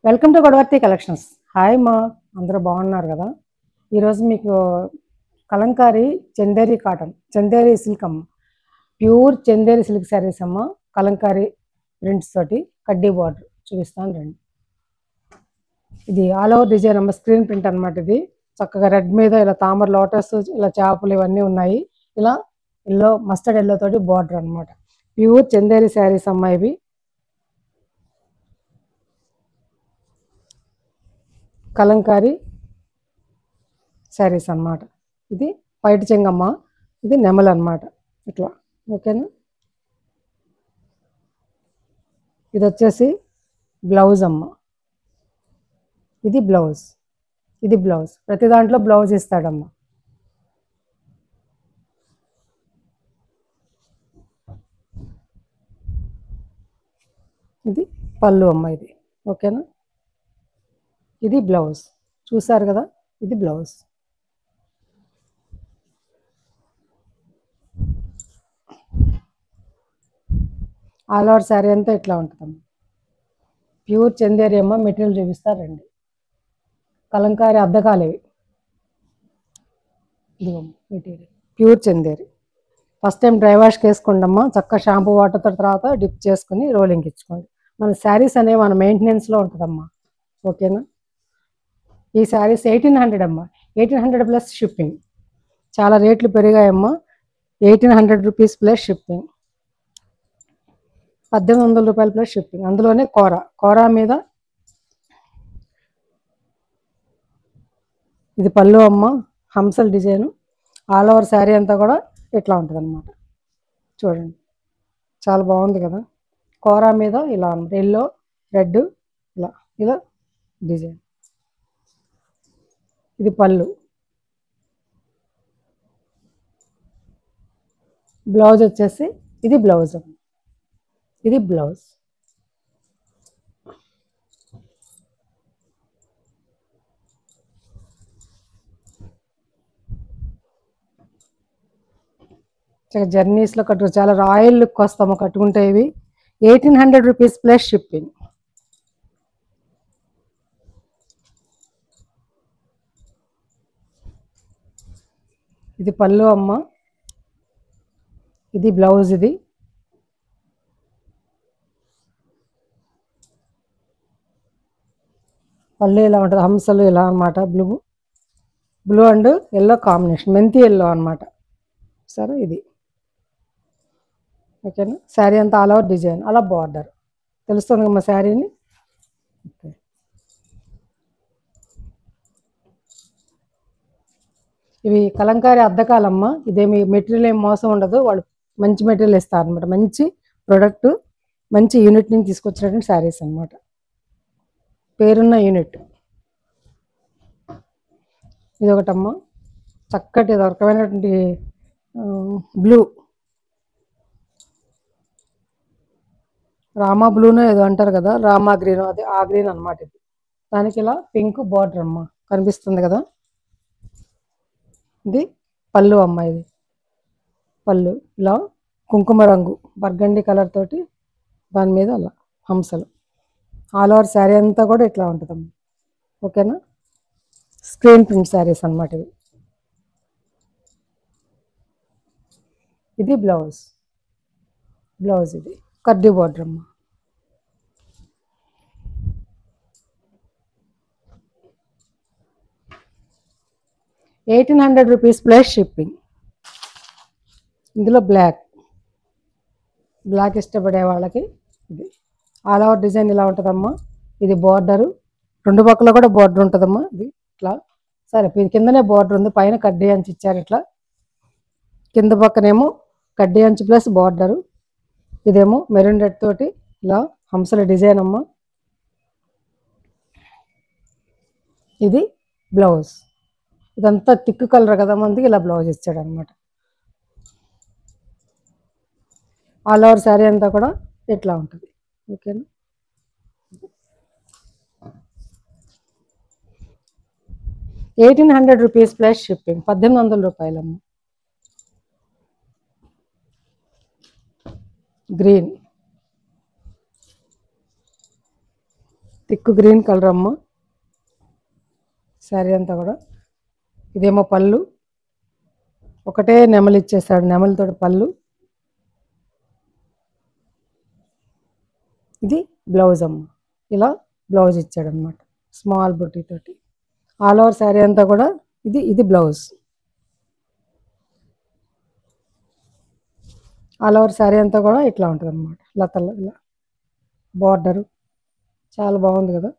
Welcome to Godavarthi collections. Hi మా అందరూ బాగున్నారు కదా. ఈరోజు మీకు కలంకారీ చందేరి కాటన్, చందేరి సిల్క్ అమ్మ, ప్యూర్ చందేరి సిల్క్ శారీస్ అమ్మ. కలంకారీ ప్రింట్స్ తోటి కడ్డీ బార్డర్ చూపిస్తాను రండి. ఇది ఆల్ ఓవర్ డిజైన్ అమ్మ, స్క్రీన్ ప్రింట్ అనమాట. ఇది చక్కగా రెడ్ మీద ఇలా తామర లోటస్, ఇలా చేపలు ఇవన్నీ ఉన్నాయి. ఇలా ఎల్లో, మస్టర్డ్ ఎల్లో తోటి బార్డర్ అనమాట. ప్యూర్ చందేరి శారీస్ అమ్మ. ఇవి కలంకారీ శారీస్ అన్నమాట. ఇది వైట్ చెంగమ్మ, ఇది నెమల్ అన్నమాట. ఇట్లా ఓకేనా. ఇది వచ్చేసి బ్లౌజ్ అమ్మ. ఇది బ్లౌజ్, ఇది బ్లౌజ్. ప్రతి దాంట్లో బ్లౌజ్ ఇస్తాడమ్మా. ఇది పళ్ళు అమ్మ. ఇది ఓకేనా. ఇది బ్లౌజ్ చూసారు కదా. ఇది బ్లౌజ్. ఆల్ ఓవర్ శారీ అంతా ఇట్లా ఉంటుందమ్మా. ప్యూర్ చందేరి అమ్మ. మెటీరియల్ చూపిస్తారండి. కలంకారీ అద్దకాలు ఇవి. ఇదిగోమ్మ material pure Chanderi. First time dry వాష్కి వేసుకోండి అమ్మ. చక్కగా షాంపూ వాటర్తో తర్వాత డిప్ చేసుకుని రోలింగ్ ఇచ్చుకోండి. మన శారీస్ అనేవి మన మెయింటెనెన్స్లో ఉంటుందమ్మా. ఓకేనా. ఈ శారీస్ 1800 అమ్మ. 1800 ప్లస్ షిప్పింగ్. చాలా రేట్లు పెరిగాయమ్మా. 1800 రూపీస్ ప్లస్ షిప్పింగ్. 1800 రూపాయలు ప్లస్ షిప్పింగ్. అందులోనే కోరా మీద ఇది పళ్ళు అమ్మ. హంసల్ డిజైన్. ఆల్ ఓవర్ శారీ అంతా కూడా ఇట్లా ఉంటుంది అనమాట. చూడండి చాలా బాగుంది కదా. కోరా మీద ఇలా ఎల్లో, రెడ్, ఇలా ఇలా డిజైన్. ఇది పళ్ళు. బ్లౌజ్ వచ్చేసి ఇది బ్లౌజ్. ఇది బ్లౌజ్. జర్నీస్లో కట్టు చాలా రాయల్ లుక్ వస్తాము కట్టుకుంటే. ఇవి 1800 రూపీస్ ప్లస్ షిప్పింగ్. ఇది పళ్ళు అమ్మ. ఇది బ్లౌజ్. ఇది పళ్ళు ఇలా ఉంటుంది. హంసలు ఇలా అనమాట. బ్లూ అండ్ ఎల్లో కాంబినేషన్, మెంతి ఎల్లో అనమాట. సరే ఇది ఓకేనా. శారీ అంతా ఆల్ ఓవర్ డిజైన్, అలా బార్డర్ తెలుస్తుంది కమ్మా శారీని. ఓకే. ఇవి కలంకారీ అద్దకాలమ్మ. ఇదేమి మెటీరియల్ ఏం మోసం ఉండదు. వాళ్ళు మంచి మెటీరియల్ ఇస్తారు అనమాట. మంచి ప్రొడక్ట్, మంచి యూనిట్ నుంచి తీసుకొచ్చినటువంటి శారీస్ అనమాట. పేరున్న యూనిట్. ఇది ఒకటమ్మ. చక్కటి రకమైనటువంటి బ్లూ, రామా బ్లూనో ఏదో అంటారు కదా, రామా గ్రీన్, అది ఆ గ్రీన్ అనమాట. ఇది దానికి ఇలా పింక్ బార్డర్ అమ్మ కనిపిస్తుంది కదా. ఇది పళ్ళు అమ్మ. ఇది పళ్ళు ఇలా కుంకుమ రంగు, బర్గండి కలర్ తోటి దాని మీద అలా హంసలు. ఆల్ ఓవర్ శారీ అంతా కూడా ఇట్లా ఉంటుందమ్మ. ఓకేనా. స్క్రీన్ ప్రింట్ శారీస్ అనమాట ఇవి. ఇది బ్లౌజ్. బ్లౌజ్ ఇది కడ్డీ బార్డర్ అమ్మ. ₹1800 ప్లస్ షిప్పింగ్. ఇందులో బ్లాక్ ఇష్టపడే వాళ్ళకి ఇది ఆల్ ఓవర్ డిజైన్ ఇలా ఉంటుందమ్మా. ఇది బార్డరు, రెండు పక్కల కూడా బార్డర్ ఉంటుందమ్మా. ఇది ఇట్లా సరే. ఇది కిందనే బార్డర్ ఉంది, పైన కడ్డీ అంచు ఇచ్చారు. ఇట్లా కింద పక్కనేమో కడ్డీ అంచు ప్లస్ బార్డరు. ఇదేమో మెరూన్ రెడ్ తోటి ఇలా హంసల డిజైన్ అమ్మ. ఇది బ్లౌజ్. ఇదంతా థిక్ కలర్ కదా మందికి, ఇలా బ్లౌజ్ ఇచ్చాడు అనమాట. ఆల్ ఓవర్ శారీ అంతా కూడా ఇట్లా ఉంటుంది. ఓకేనా. ₹1800 ప్లస్ షిప్పింగ్. 1800 రూపాయలమ్మ. గ్రీన్, థిక్ గ్రీన్ కలర్ అమ్మ శారీ అంతా కూడా. ఇదేమో పళ్ళు, ఒకటే నెమలు ఇచ్చేసాడు, నెమలితో పళ్ళు. ఇది బ్లౌజ్ అమ్మ, ఇలా బ్లౌజ్ ఇచ్చాడు అనమాట స్మాల్ బుట్టి తోటి. ఆల్ ఓవర్ శారీ అంతా కూడా ఇది బ్లౌజ్. ఆల్ ఓవర్ శారీ అంతా కూడా ఇట్లా ఉంటుంది అనమాట, లతలు ఇలా బార్డరు చాలా బాగుంది కదా.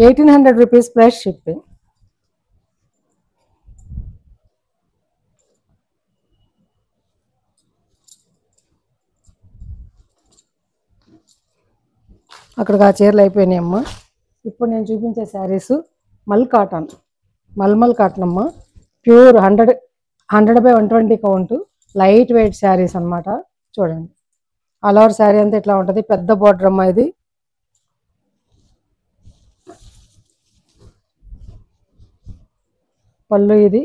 1800 రూపీస్ ప్లస్ షిప్పింగ్. అక్కడికి ఆ చీరలు అయిపోయినాయి అమ్మ. ఇప్పుడు నేను చూపించే శారీస్ మల్ కాటన్, మల్మల్ కాటన్ అమ్మ. Pure 100/120 count, light weight saris అనమాట. చూడండి ఆల్ ఓవర్ శారీ అంతా ఇట్లా ఉంటుంది, పెద్ద బార్డర్ అమ్మ. ఇది పళ్ళు, ఇది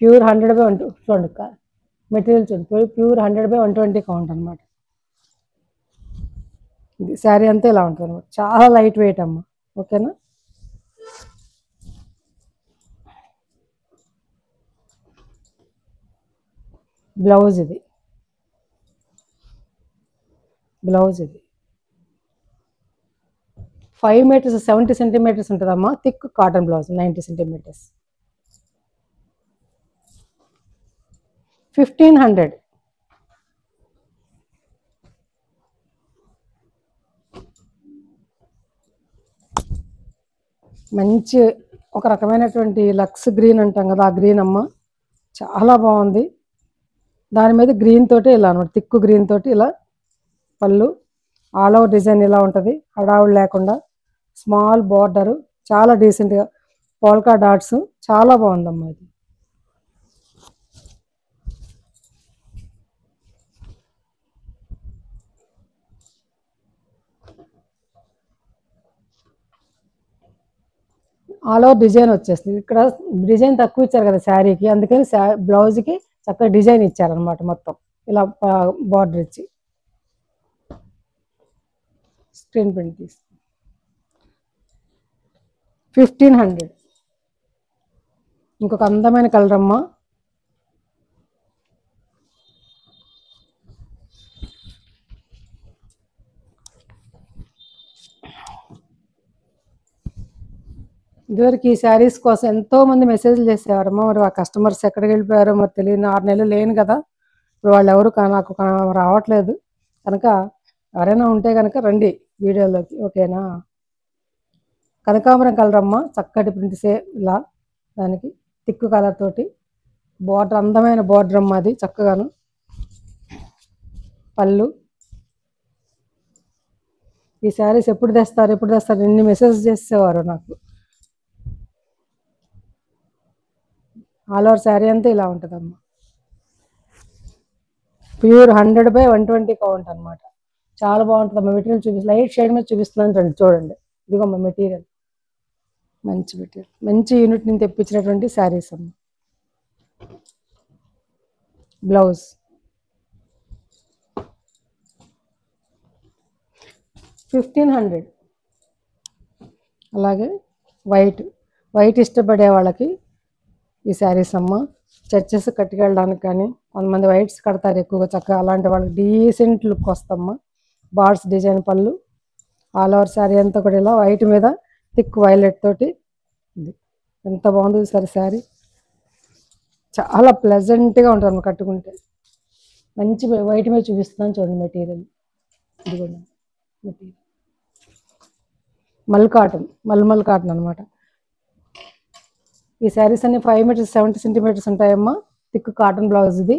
ప్యూర్ 100/120. చూడండి మెటీరియల్ చూడండి, ప్యూర్ 100/120 కౌంట్ అనమాట. ఇది శారీ అంతా ఇలా ఉంటుంది అనమాట, చాలా లైట్ వెయిట్ అమ్మ. ఓకేనా. బ్లౌజ్ ఇది 5 మీటర్స్ 70 సెంటీమీటర్స్ ఉంటుందమ్మా. Thick cotton blouse 90 centimetres. 1500. మంచి ఒక రకమైనటువంటి లక్స్ గ్రీన్ అంటాం కదా, ఆ గ్రీన్ అమ్మ, చాలా బాగుంది. దాని మీద గ్రీన్ తోటి ఇలా అనమాట, థిక్ గ్రీన్ తోటి ఇలా పళ్ళు. ఆల్ ఓవర్ డిజైన్ ఇలా ఉంటుంది, హడావుడు లేకుండా. స్మాల్ బార్డరు, చాలా డీసెంట్గా పోల్కా డాట్స్, చాలా బాగుందమ్మా ఇది. ఆల్ ఓవర్ డిజైన్ వచ్చేస్తుంది. ఇక్కడ డిజైన్ తక్కువ ఇచ్చారు కదా శారీకి, అందుకని బ్లౌజ్కి చక్కగా డిజైన్ ఇచ్చారనమాట మొత్తం, ఇలా బార్డర్ ఇచ్చి. స్క్రీన్ ప్రింట్ తీసి 1500. ఇంకొక అందమైన కలర్ అమ్మ. ఇదివరకు ఈ శారీస్ కోసం ఎంతో మంది మెసేజ్లు చేసేవారమ్మా. మరి ఆ కస్టమర్స్ ఎక్కడికి వెళ్ళిపోయారో మరి తెలియదు. 6 నెలలు లేను కదా, ఇప్పుడు వాళ్ళు ఎవరు నాకు రావట్లేదు కనుక, ఎవరైనా ఉంటే కనుక రండి వీడియోలోకి. ఓకేనా. కనకాంబరం కలర్ అమ్మ, చక్కటి ప్రింట్ ఇలా దానికి థిక్ కలర్ తోటి బార్డర్, అందమైన బార్డర్ అమ్మ అది, చక్కగాను. పళ్ళు. ఈ శారీస్ ఎప్పుడు తెస్తారు ఎన్ని మెసేజ్ చేసేవారు నాకు. ఆల్ ఓవర్ శారీ అంతా ఇలా ఉంటుందమ్మా, ప్యూర్ 100/120 కౌంట్ అనమాట. చాలా బాగుంటుందమ్మా. మెటీరియల్ లైట్ షేడ్ మీద చూపిస్తున్నాను చూడండి. ఇదిగోమ్మా మెటీరియల్, మంచి మెటీరియల్, మంచి యూనిట్ నుంచి తెప్పించినటువంటి శారీస్ అమ్మ. బ్లౌజ్ 1500. అలాగే వైట్ ఇష్టపడే వాళ్ళకి ఈ శారీస్ అమ్మ. చర్చెస్ కట్టుకెళ్ళడానికి కానీ, కొంతమంది వైట్స్ కడతారు ఎక్కువగా, చక్కగా అలాంటి వాళ్ళకి డీసెంట్ లుక్ వస్తామ్మా. బార్డ్స్ డిజైన్ పళ్ళు. ఆల్ ఓవర్ శారీ అంతా కూడా ఇలా వైట్ మీద థిక్ వైలెట్ తోటి. ఇది ఎంత బాగుంది సరే శారీ, చాలా ప్లెజెంట్గా ఉంటుంది కట్టుకుంటే. మంచి వైట్ మీద చూపిస్తున్నాను చూడండి మెటీరియల్. ఇది కూడా మెటీరియల్ మల్ కాటన్ అనమాట. ఈ శారీస్ అన్ని 5 మీటర్స్ 70 సెంటీమీటర్స్ ఉంటాయమ్మా. థిక్ కాటన్ బ్లౌజ్ ఇది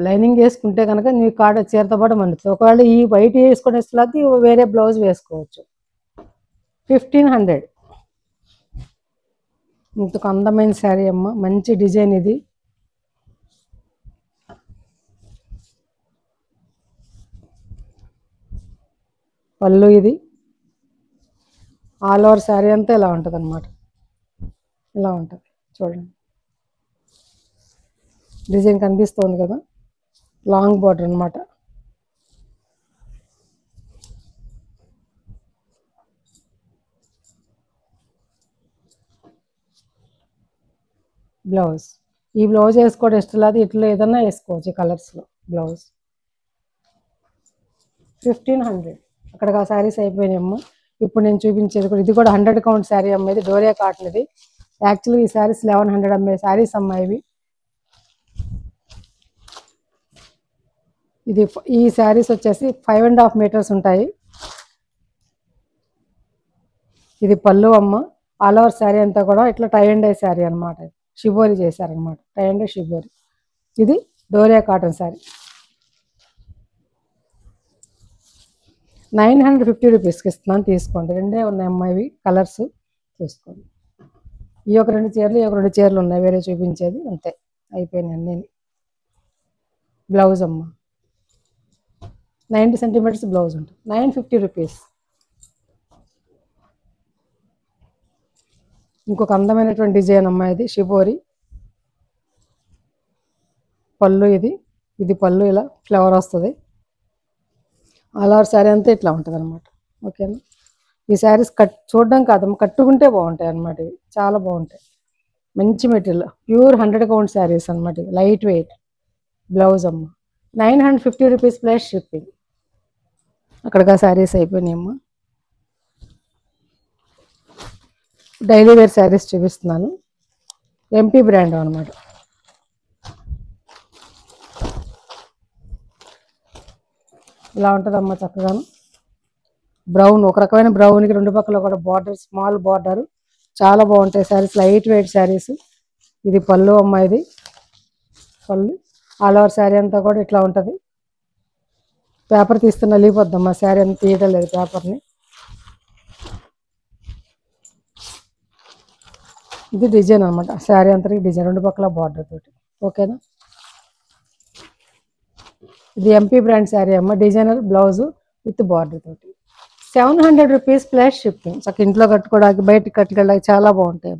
లైనింగ్ వేసుకుంటే కనుక నీ చీరతో పాటు మండుతుంది. ఒకవేళ ఈ వైట్ వేసుకునే ఇష్టం వేరే బ్లౌజ్ వేసుకోవచ్చు. 1500. ఇంకొక అందమైన శారీ అమ్మ, మంచి డిజైన్ ఇది. పళ్ళు ఇది. ఆల్ ఓవర్ శారీ అంతా ఇలా ఉంటుంది అనమాట, ఇలా ఉంటుంది చూడండి. డిజైన్ కనిపిస్తుంది కదా, లాంగ్ బార్డర్ అనమాట. బ్లౌజ్. ఈ బ్లౌజ్ వేసుకోవడం ఇష్టం లేదు, ఇట్లా ఏదన్నా వేసుకోవచ్చు కలర్స్లో. బ్లౌజ్ 1500. అక్కడ ఆ శారీస్ అయిపోయినాయమ్మా. ఇప్పుడు నేను చూపించేది కూడా, ఇది కూడా 100 కౌంట్ శారీ అమ్మ. ఇది డోరియా కాటన్. ఇది యాక్చువల్గా ఈ శారీస్ 1100 అమ్మే శారీస్ అమ్మా ఇవి. ఇది ఈ శారీస్ వచ్చేసి 5.5 మీటర్స్ ఉంటాయి. ఇది పళ్ళు అమ్మ. ఆల్ ఓవర్ శారీ అంతా కూడా ఇట్లా టై అండ్ డై శారీ అనమాట. షిబోరి చేశారనమాట, టై అండ్ డై షిబోరి. ఇది డోరియా కాటన్ శారీ 950 రూపీస్కి ఇస్తున్నాను, తీసుకోండి. రెండే ఉన్నాయి అమ్మాయివి కలర్స్, చూసుకోండి. ఈ ఒక 2 చీరలు, ఈ ఒక 2 చీరలు ఉన్నాయి, వేరే చూపించేది అంతే, అయిపోయినాయి అన్నీ. బ్లౌజ్ అమ్మ 90 సెంటీమీటర్స్ బ్లౌజ్ ఉంటుంది, 950 రూపీస్. ఇంకొక అందమైనటువంటి డిజైన్ అమ్మ, ఇది షిబోరి పళ్ళు. ఇది పళ్ళు, ఇలా ఫ్లవర్ వస్తుంది. ఆల్ ఓవర్ శారీ అంతా ఇట్లా ఉంటుంది అనమాట. ఓకేనా. ఈ శారీస్ చూడడం కాదమ్మా, కట్టుకుంటే బాగుంటాయి అనమాట. ఇవి చాలా బాగుంటాయి, మంచి మెటీరియల్, ప్యూర్ 100 కౌంట్ శారీస్ అనమాట. ఇవి లైట్ వెయిట్. బ్లౌజ్ అమ్మ 950 రూపీస్ ప్లస్ షిప్పింగ్. అక్కడగా శారీస్ అయిపోయినాయమ్మా. డైలీ వేర్ శారీస్ చూపిస్తున్నాను, ఎంపీ బ్రాండ్ అనమాట. ఇలా ఉంటుందమ్మా చక్కగాను. బ్రౌన్, ఒక రకమైన బ్రౌన్కి 2 పక్కల కూడా బార్డర్, స్మాల్ బార్డర్, చాలా బాగుంటాయి శారీస్, లైట్ వెయిట్ శారీస్. ఇది పళ్ళు అమ్మ. ఇది పళ్ళు. ఆల్ ఓవర్ శారీ అంతా కూడా ఇట్లా ఉంటుంది. పేపర్ తీస్తున్న నలిగిపోద్దమ్మా, శారీ అంతా తీయడం లేదు పేపర్ని. ఇది డిజైన్ అనమాట, శారీ అంతటికి డిజైన్, 2 పక్కల బార్డర్ తోటి. ఓకేనా. ఇది ఎంపీ బ్రాండ్ శారీ అమ్మ, డిజైనర్ బ్లౌజ్ విత్ బార్డర్ తోటి. 700 రూపీస్ ప్లస్ షిప్పింగ్. చక్క ఇంట్లో కట్టుకోవడానికి, బయటకి కట్టుకెళ్ళడానికి చాలా బాగుంటాయి.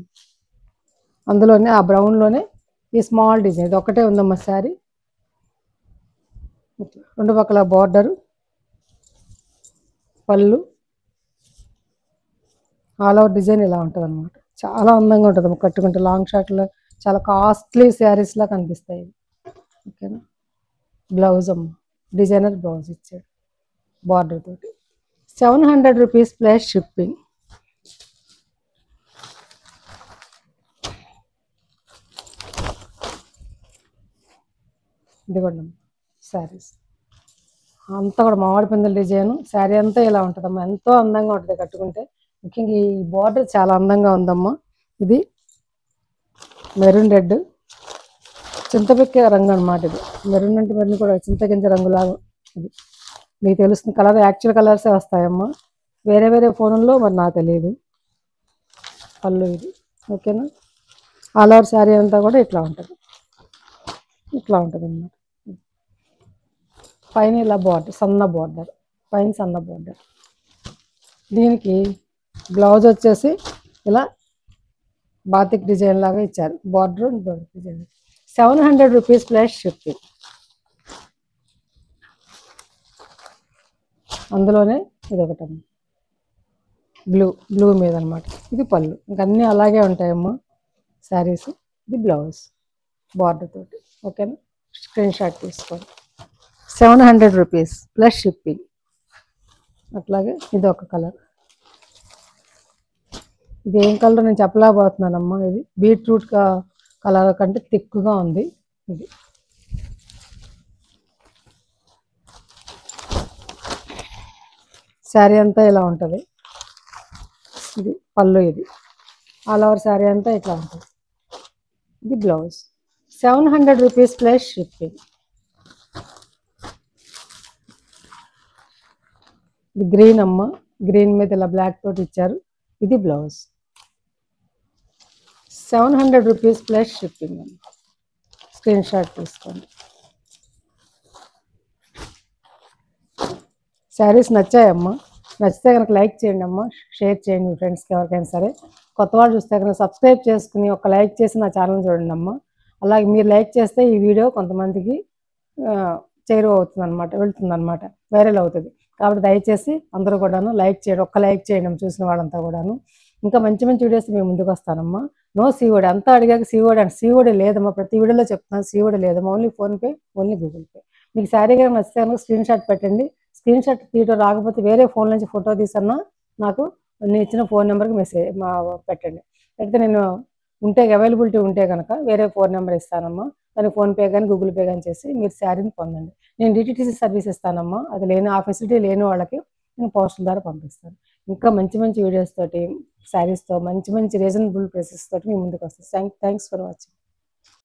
అందులోనే ఆ బ్రౌన్లోనే ఈ స్మాల్ డిజైన్, ఇది ఒకటే ఉందమ్మా శారీ. 2 పక్కల బార్డరు, పళ్ళు, ఆల్ ఓవర్ డిజైన్ ఇలా ఉంటుంది అనమాట. చాలా అందంగా ఉంటుంది కట్టుకుంటే. లాంగ్ షార్ట్లో చాలా కాస్ట్లీ శారీస్లా కనిపిస్తాయి. ఓకేనా. బ్లౌజ్ అమ్మ, డిజైనర్ బ్లౌజ్ ఇచ్చాడు బార్డర్ తోటి. 700 రూపీస్ ప్లస్ షిప్పింగ్. ఇది కూడా శారీస్ అంతా కూడా మామిడి పిందెల డిజైన్. శారీ అంతా ఇలా ఉంటుందమ్మా, ఎంతో అందంగా ఉంటుంది కట్టుకుంటే. ముఖ్యంగా ఈ బార్డర్ చాలా అందంగా ఉందమ్మా. ఇది మెరూన్ రెడ్, చింతపిక్క రంగు అనమాట. ఇది మెరూన్ అంటే మెరూన్ కూడా చింతగింజ రంగులాగా. ఇది మీకు తెలుస్తుంది కలర్, యాక్చువల్ కలర్సే వస్తాయమ్మా, వేరే వేరే ఫోన్లో మరి నాకు తెలియదు. పళ్ళు ఇది. ఓకేనా. ఆల్ ఓవర్ శారీ అంతా కూడా ఇట్లా ఉంటుంది, ఇట్లా ఉంటుంది అన్నమాట. పైన ఇలా బార్డర్, సన్న బార్డర్, పైన సన్న బార్డర్. దీనికి బ్లౌజ్ వచ్చేసి ఇలా బాతిక్ డిజైన్ లాగా ఇచ్చారు, border design. 700 rupees plus shipping. అందులోనే ఇది ఒకటి బ్లూ మీద అనమాట. ఇది పళ్ళు. ఇంకన్నీ అలాగే ఉంటాయమ్మా శారీస్. ఇది బ్లౌజ్ బార్డర్ తోటి. ఓకేనా. స్క్రీన్ షాట్ తీసుకోండి. 700 రూపీస్ ప్లస్ షిప్పింగ్. అట్లాగే ఇది ఒక కలర్. ఇది ఏం కలర్ నేను చెప్పలేకపోతున్నానమ్మా. ఇది బీట్రూట్ కలర్ కంటే థిక్గా ఉంది. ఇది శారీ అంతా ఇలా ఉంటుంది. ఇది పళ్ళు. ఇది ఆల్ ఓవర్ శారీ అంతా ఇట్లా ఉంటుంది. ఇది బ్లౌజ్. 700 rupees plus shipping. ఇది గ్రీన్ అమ్మ, గ్రీన్ మీద ఇలా బ్లాక్ తోటి ఇచ్చారు. ఇది బ్లౌజ్. 700 రూపీస్ ప్లస్ షిప్పింగ్ అమ్మ. స్క్రీన్ షాట్ తీసుకోండి. శారీస్ నచ్చాయమ్మా? నచ్చితే కనుక లైక్ చేయండి అమ్మా, షేర్ చేయండి మీ ఫ్రెండ్స్కి ఎవరికైనా సరే. కొత్త వాళ్ళు చూస్తే కనుక సబ్స్క్రైబ్ చేసుకుని ఒక లైక్ చేసి నా ఛానల్ చూడండి అమ్మా. అలాగే మీరు లైక్ చేస్తే ఈ వీడియో కొంతమందికి చేరువవుతుంది అనమాట, వెళ్తుంది అనమాట, వైరల్ అవుతుంది. కాబట్టి దయచేసి అందరూ కూడాను లైక్ చేయండి, ఒక్క లైక్ చేయండి చూసిన వాళ్ళంతా కూడాను. ఇంకా మంచి మంచి వీడియోస్ మేము ముందుకు వస్తానమ్మా. నో సీఓడి, అంతా అడిగాక సీఓడి అంటే సీఓడి లేదమ్మా. ప్రతి వీడియోలో చెప్తున్నాను సీఓడి లేదమ్మా. Only PhonePe, only Google pay. మీకు శారీ కనుక నచ్చితే స్క్రీన్ షాట్ పెట్టండి. స్క్రీన్ షాట్ తీయడం రాకపోతే వేరే ఫోన్ నుంచి ఫోటో తీసన్నా నాకు నేను ఇచ్చిన ఫోన్ నెంబర్కి పెట్టండి. అయితే నేను అవైలబిలిటీ ఉంటే కనుక వేరే ఫోన్ నెంబర్ ఇస్తానమ్మా. దానికి ఫోన్పే కానీ గూగుల్ పే కానీ చేసి మీరు శారీని పొందండి. నేను డిటిటీసీ సర్వీస్ ఇస్తానమ్మా. అది లేని ఆ ఫెసిలిటీ లేని వాళ్ళకి నేను పోస్టల్ ద్వారా పంపిస్తాను. ఇంకా మంచి మంచి వీడియోస్ తోటి శారీస్తో మంచి మంచి రీజనబుల్ ప్రైసెస్ తోటి మీ ముందుకు వస్తాను. Thanks for watching.